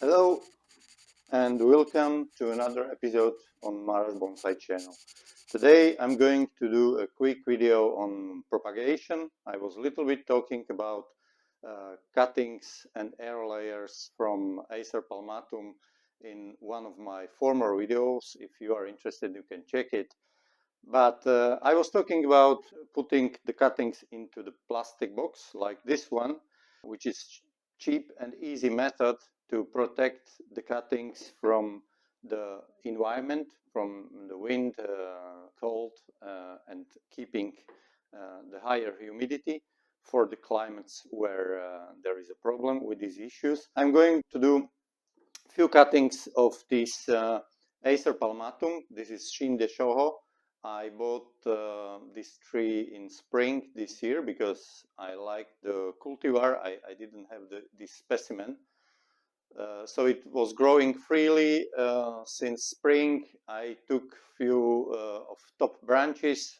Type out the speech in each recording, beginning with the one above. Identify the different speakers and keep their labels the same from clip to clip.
Speaker 1: Hello and welcome to another episode on Maros Bonsai channel. Today I'm going to do a quick video on propagation. I was a little bit talking about cuttings and air layers from Acer palmatum in one of my former videos. If you are interested, you can check it. But I was talking about putting the cuttings into the plastic box like this one, which is cheap and easy method to protect the cuttings from the environment, from the wind, cold, and keeping the higher humidity for the climates where there is a problem with these issues. I'm going to do a few cuttings of this Acer palmatum. This is Deshojo. I bought this tree in spring this year because I like the cultivar. I didn't have this specimen. So it was growing freely since spring. I took few of top branches,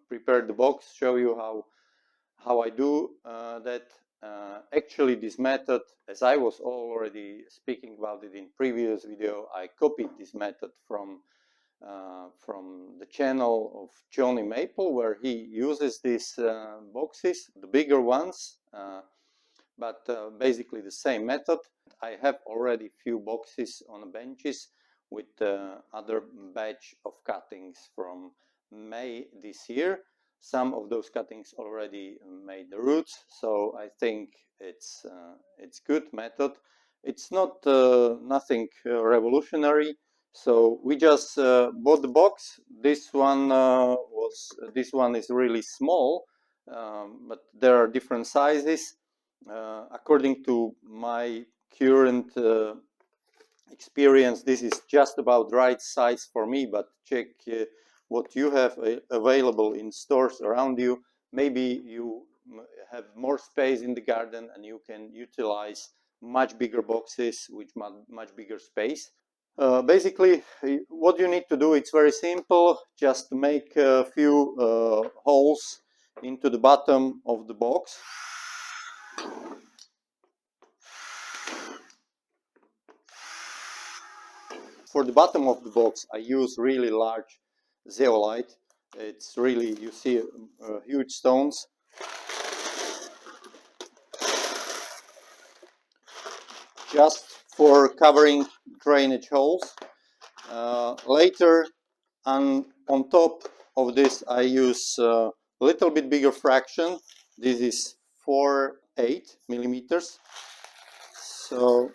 Speaker 1: prepared the box, show you how I do that. Actually, this method, as I was already speaking about it in previous video, I copied this method from the channel of Johnny Maple, where he uses these boxes, the bigger ones, but basically the same method. I have already few boxes on the benches with other batch of cuttings from May this year. Some of those cuttings already made the roots, so I think it's good method. It's not nothing revolutionary. So we just bought the box. This one is really small, but there are different sizes. According to my current experience, this is just about right size for me, but check what you have available in stores around you. Maybe you have more space in the garden and you can utilize much bigger boxes with much bigger space. Basically, what you need to do, it's very simple. Just make a few holes into the bottom of the box. For the bottom of the box, I use really large zeolite. It's really, you see huge stones. Just for covering drainage holes. Later, on top of this, I use a little bit bigger fraction. This is 4/8 millimeters. So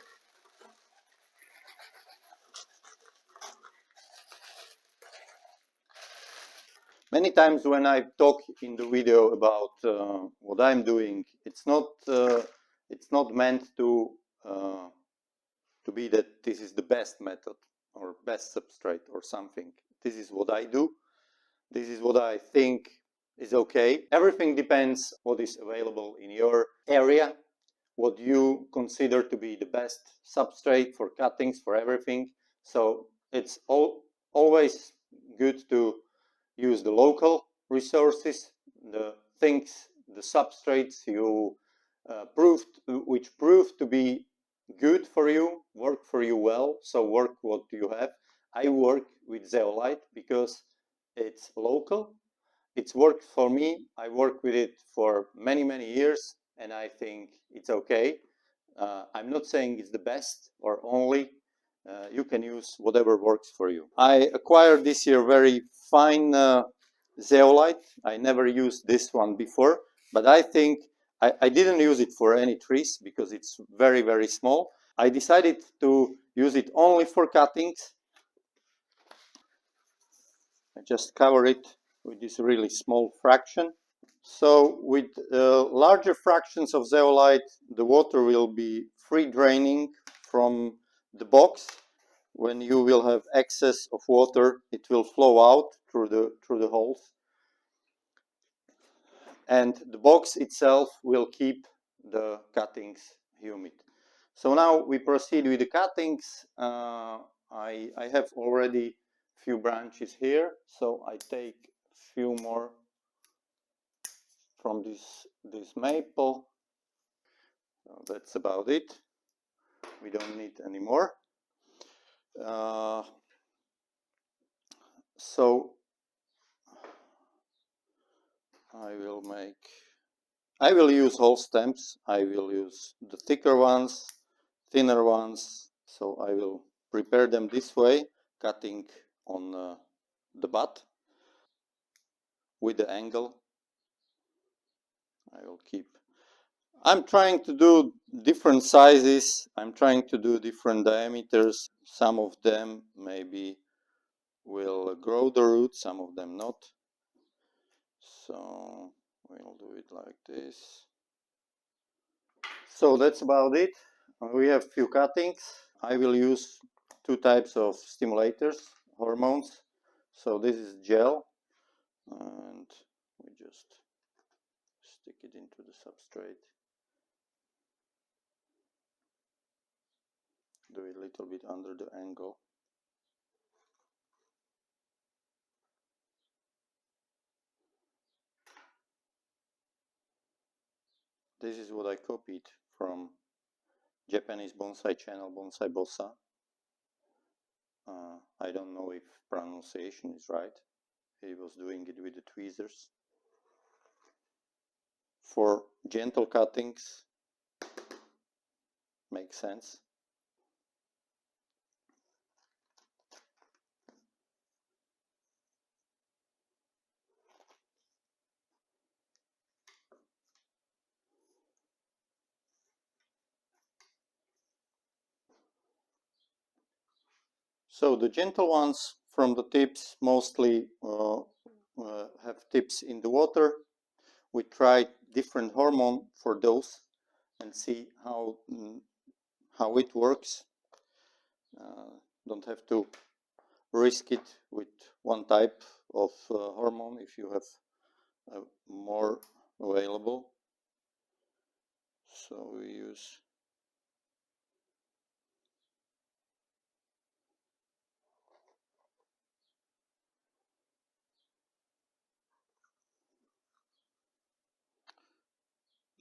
Speaker 1: many times when I talk in the video about what I'm doing, it's not meant to be that this is the best method or best substrate or something. This is what I do. This is what I think is okay. Everything depends what is available in your area, what you consider to be the best substrate for cuttings, for everything. So it's always good to use the local resources, the things, the substrates you which prove to be good for you, work for you well. So work what you have. I work with zeolite because it's local. It's worked for me. I work with it for many years, and I think it's okay. I'm not saying it's the best or only. You can use whatever works for you. I acquired this year very fine zeolite. I never used this one before, but I think I didn't use it for any trees because it's very small. I decided to use it only for cuttings. I just cover it with this really small fraction. So with larger fractions of zeolite, the water will be free draining from the box. When you will have excess of water, it will flow out through the holes, and the box itself will keep the cuttings humid. So now we proceed with the cuttings. I have already few branches here, so I take few more from this maple. So that's about it. we don't need anymore. So I will use whole stems. I will use the thicker ones, thinner ones. So I will prepare them this way, cutting on the butt with the angle. I will keep. I'm trying to do different sizes. I'm trying to do different diameters. Some of them maybe will grow the roots, some of them not. So we'll do it like this. So that's about it. We have few cuttings. I will use two types of stimulators, hormones. So this is gel, and we just stick it into the substrate. Do it a little bit under the angle. This is what I copied from Japanese bonsai channel, Bonsai Bossa. I don't know if pronunciation is right. He was doing it with the tweezers. For gentle cuttings, makes sense. So the gentle ones from the tips mostly have tips in the water. We tried different hormone for those and see how it works. Don't have to risk it with one type of hormone if you have more available. So we use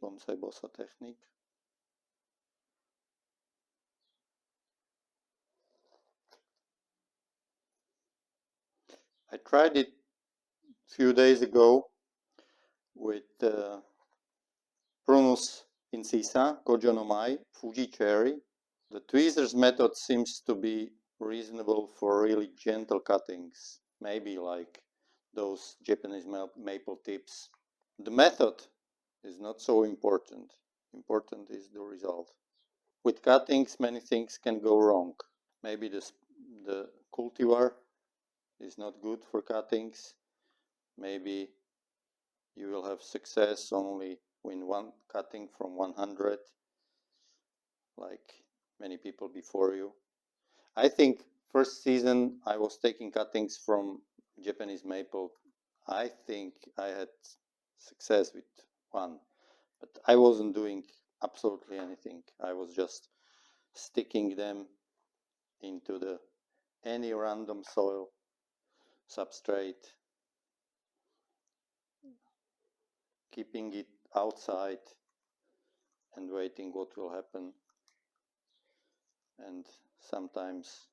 Speaker 1: Bonsai Bossa technique. I tried it a few days ago with Prunus incisa, Gojo no Mai, Fuji cherry. The tweezers method seems to be reasonable for really gentle cuttings, maybe like those Japanese maple tips. The method is not so important. Important is the result. With cuttings, many things can go wrong. Maybe the cultivar is not good for cuttings. Maybe you will have success only in one cutting from 100, like many people before you. I think first season I was taking cuttings from Japanese maple. I think I had success with one, but I wasn't doing absolutely anything. I was just sticking them into any random soil substrate, keeping it outside and waiting what will happen. And sometimes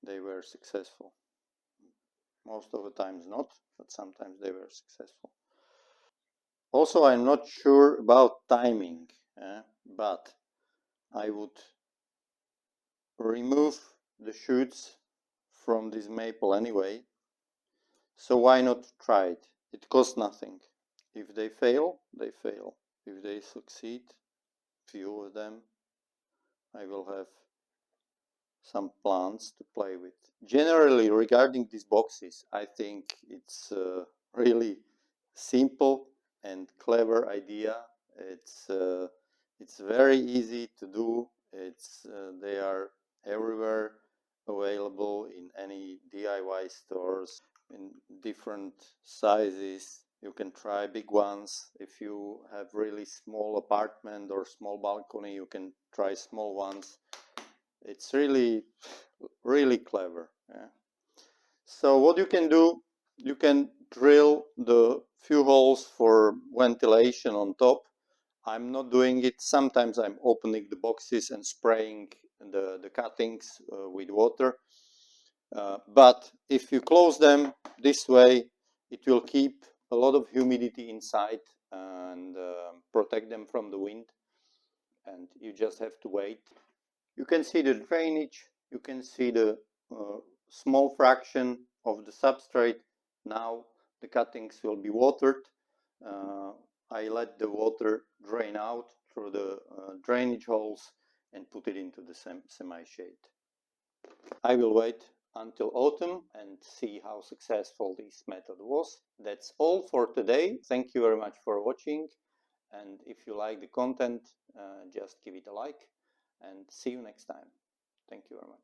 Speaker 1: they were successful. Most of the times not, but sometimes they were successful. Also, I'm not sure about timing, but I would remove the shoots from this maple anyway. So why not try it? It costs nothing. If they fail, they fail. If they succeed, few of them, I will have some plants to play with. Generally, regarding these boxes, I think it's really simple and clever idea. It's very easy to do. They are everywhere available in any DIY stores in different sizes. You can try big ones. If you have really small apartment or small balcony, you can try small ones. It's really clever. Yeah. So what you can do, you can drill the few holes for ventilation on top. I'm not doing it. Sometimes I'm opening the boxes and spraying the cuttings with water. But if you close them this way, it will keep a lot of humidity inside and protect them from the wind. And you just have to wait. You can see the drainage. You can see the small fraction of the substrate. Now the cuttings will be watered. I let the water drain out through the drainage holes and put it into the semi-shade. I will wait until autumn and see how successful this method was. That's all for today. Thank you very much for watching, and if you like the content, just give it a like, and see you next time. Thank you very much.